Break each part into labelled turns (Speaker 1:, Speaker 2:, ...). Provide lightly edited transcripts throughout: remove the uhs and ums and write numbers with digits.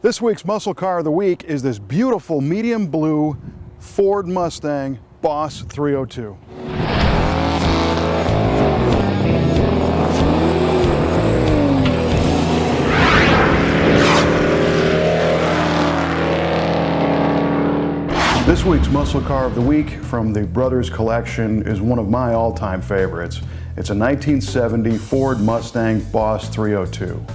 Speaker 1: This week's Muscle Car of the Week is this beautiful medium blue Ford Mustang BOSS 302. This week's Muscle Car of the Week from the Brothers Collection is one of my all-time favorites. It's a 1970 Ford Mustang BOSS 302.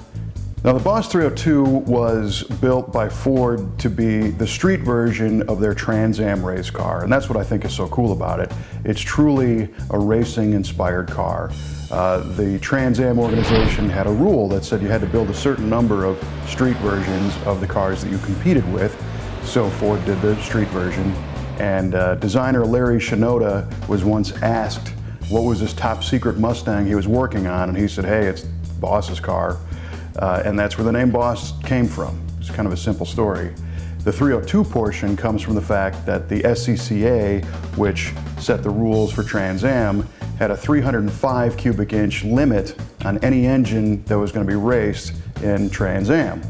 Speaker 1: Now, the BOSS 302 was built by Ford to be the street version of their Trans Am race car, and that's what I think is so cool about it. It's truly a racing-inspired car. The Trans Am organization had a rule that said you had to build a certain number of street versions of the cars that you competed with, so Ford did the street version. And designer Larry Shinoda was once asked what was this top secret Mustang he was working on, and he said, hey, it's Boss's car. And that's where the name BOSS came from. It's kind of a simple story. The 302 portion comes from the fact that the SCCA, which set the rules for Trans Am, had a 305 cubic inch limit on any engine that was going to be raced in Trans Am.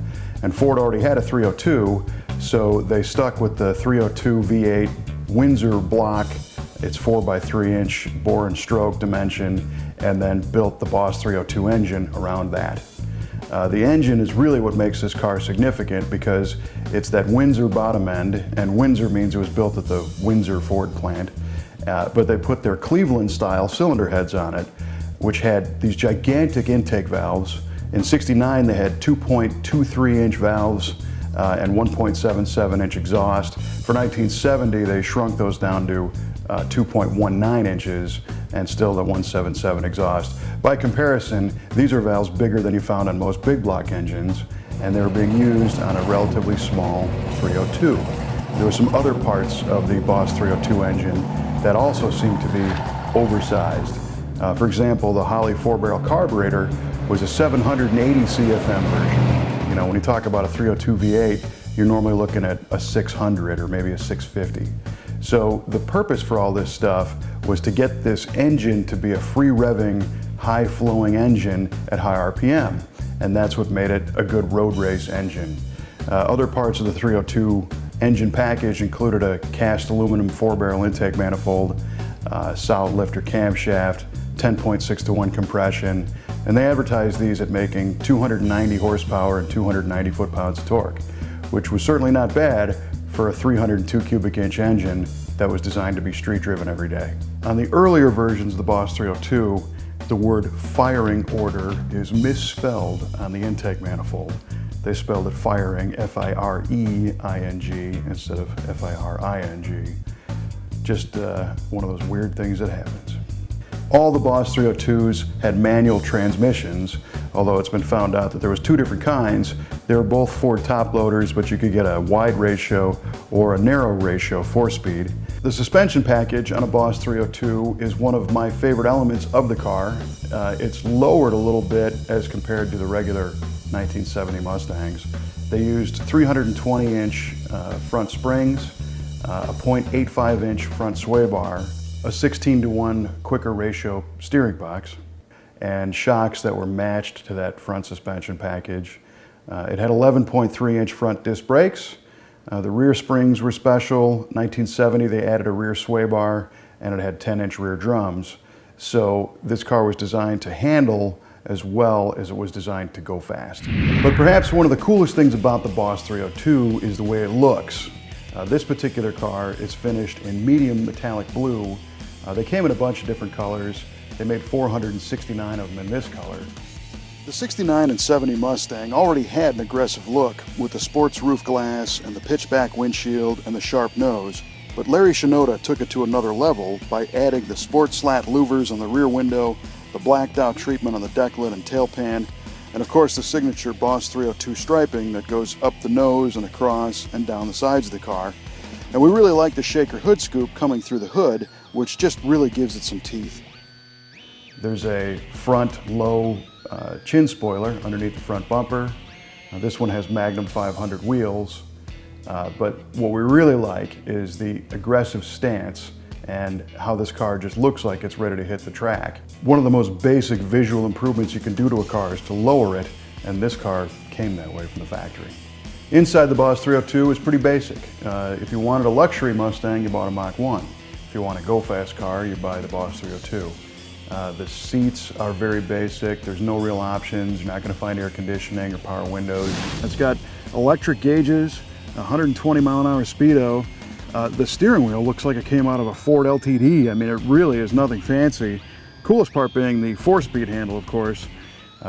Speaker 1: And Ford already had a 302, so they stuck with the 302 V8 Windsor block. It's 4x3 inch bore and stroke dimension, and then built the BOSS 302 engine around that. The engine is really what makes this car significant because it's that Windsor bottom end, and Windsor means it was built at the Windsor Ford plant, but they put their Cleveland-style cylinder heads on it, which had these gigantic intake valves. In '69, they had 2.23-inch valves and 1.77-inch exhaust. For 1970, they shrunk those down to 2.19 inches and still the 1.77 exhaust. By comparison, these are valves bigger than you found on most big block engines, and they were being used on a relatively small 302. There were some other parts of the BOSS 302 engine that also seemed to be oversized. For example, the Holley 4-barrel carburetor was a 780 CFM version. You know, when you talk about a 302 V8, you're normally looking at a 600 or maybe a 650. So the purpose for all this stuff was to get this engine to be a free-revving, high-flowing engine at high RPM, and that's what made it a good road race engine. Other parts of the 302 engine package included a cast aluminum 4-barrel intake manifold, solid lifter camshaft, 10.6-to-1 compression, and they advertised these at making 290 horsepower and 290 foot-pounds of torque, which was certainly not bad for a 302 cubic inch engine that was designed to be street driven every day. On the earlier versions of the BOSS 302, the word firing order is misspelled on the intake manifold. They spelled it firing, F-I-R-E-I-N-G, instead of F-I-R-I-N-G. Just one of those weird things that happens. All the BOSS 302s had manual transmissions, although it's been found out that there was two different kinds. They were both Ford Toploaders, but you could get a wide ratio or a narrow ratio 4-speed. The suspension package on a BOSS 302 is one of my favorite elements of the car. It's lowered a little bit as compared to the regular 1970 Mustangs. They used 320-inch front springs, a 0.85-inch front sway bar, a 16-to-1 quicker ratio steering box, and shocks that were matched to that front suspension package. It had 11.3-inch front disc brakes. The rear springs were special. 1970, they added a rear sway bar, and it had 10-inch rear drums. So this car was designed to handle as well as it was designed to go fast. But perhaps one of the coolest things about the BOSS 302 is the way it looks. This particular car is finished in medium metallic blue. They came in a bunch of different colors. They made 469 of them in this color. The 69 and 70 Mustang already had an aggressive look with the sports roof glass and the pitchback windshield and the sharp nose, but Larry Shinoda took it to another level by adding the sport slat louvers on the rear window, the blacked out treatment on the deck lid and tail pan, and of course the signature BOSS 302 striping that goes up the nose and across and down the sides of the car. And we really like the shaker hood scoop coming through the hood, which just really gives it some teeth. There's a front low chin spoiler underneath the front bumper. This one has Magnum 500 wheels, but what we really like is the aggressive stance and how this car just looks like it's ready to hit the track. One of the most basic visual improvements you can do to a car is to lower it, and this car came that way from the factory. Inside the Boss 302 is pretty basic. If you wanted a luxury Mustang, you bought a Mach 1. If you want a go-fast car, you buy the Boss 302. The seats are very basic. There's no real options. You're not going to find air conditioning or power windows. It's got electric gauges, 120 mile an hour speedo. The steering wheel looks like it came out of a Ford LTD. I mean, it really is nothing fancy. Coolest part being the 4-speed handle, of course.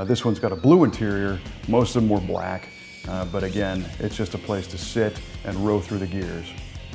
Speaker 1: This one's got a blue interior. Most of them were black. But again, it's just a place to sit and row through the gears.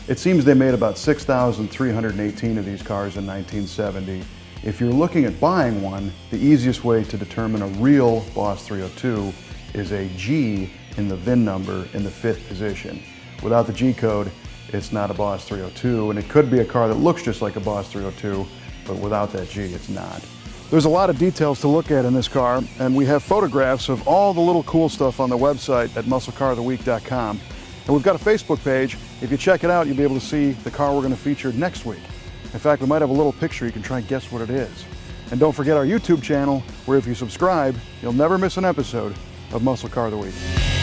Speaker 1: It seems they made about 6,318 of these cars in 1970. If you're looking at buying one, the easiest way to determine a real Boss 302 is a G in the VIN number in the 5th position. Without the G code, it's not a Boss 302, and it could be a car that looks just like a Boss 302, but without that G, it's not. There's a lot of details to look at in this car, and we have photographs of all the little cool stuff on the website at MuscleCarOfTheWeek.com. And we've got a Facebook page. If you check it out, you'll be able to see the car we're going to feature next week. In fact, we might have a little picture you can try and guess what it is. And don't forget our YouTube channel, where if you subscribe, you'll never miss an episode of Muscle Car of the Week.